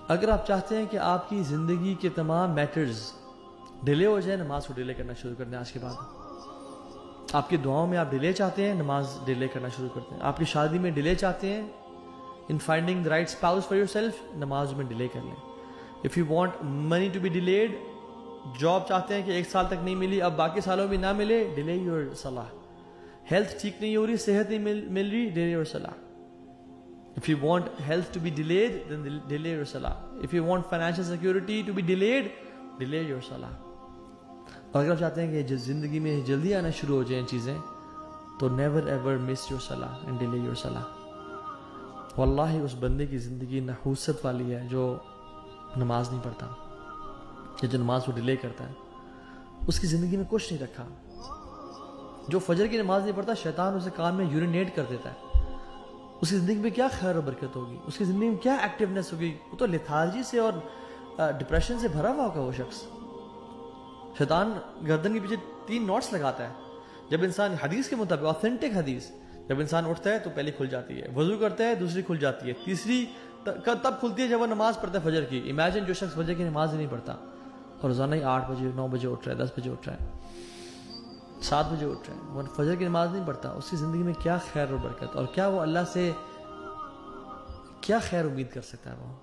اگر آپ چاہتے ہیں کہ آپ کی زندگی کے تمام میٹرز ڈیلے ہو جائے، نماز کو ڈیلے کرنا شروع کر دیں آج کے بعد. آپ کی دعاؤں میں آپ ڈیلے چاہتے ہیں، نماز ڈیلے کرنا شروع کر دیں. آپ کی شادی میں ڈیلے چاہتے ہیں، in finding the right spouse for yourself، نماز میں ڈیلے کر لیں. if you want money to be delayed، job چاہتے ہیں کہ 1 سال تک نہیں ملی، اب باقی سالوں میں نہ ملے، ڈیلے یور صلاح. ہیلتھ ٹھیک نہیں ہو رہی، صحت نہیں مل رہی، ڈیلے یور صلاح. if you want health to be delayed then delay your salah. if you want financial security to be delayed، delay your salah. اور اگر آپ چاہتے ہیں کہ زندگی میں جلدی آنا شروع ہو جائیں چیزیں، تو never ever miss your salah and delay your salah. واللہ اس بندے کی زندگی نحوست والی ہے جو نماز نہیں پڑھتا، یا جو نماز کو ڈیلے کرتا ہے. اس کی زندگی میں کچھ نہیں رکھا. جو فجر کی نماز نہیں پڑھتا، شیطان اسے کان میں یورینیٹ کر دیتا ہے. اس کی زندگی میں کیا خیر و برکت ہوگی، اس کی زندگی میں کیا ایکٹیونیس ہوگی. وہ تو لیتھارجی سے اور ڈپریشن سے بھرا ہوا ہوگا وہ شخص. شیطان گردن کے پیچھے 3 نوٹس لگاتا ہے. جب انسان، حدیث کے مطابق آتھینٹک حدیث، جب انسان اٹھتا ہے تو پہلی کھل جاتی ہے، وضو کرتا ہے دوسری کھل جاتی ہے، تیسری تب کھلتی ہے جب وہ نماز پڑھتا ہے فجر کی. امیجن جو شخص فجر کی نماز ہی نہیں پڑھتا اور روزانہ ہی 8 بجے 9 بجے اٹھ رہا ہے، 10 بجے اٹھ رہا ہے، 7 بجے اٹھ رہا ہے، وہ فجر کی نماز نہیں پڑھتا. اس کی زندگی میں کیا خیر و برکت، اور کیا وہ اللہ سے کیا خیر امید کر سکتا ہے وہ.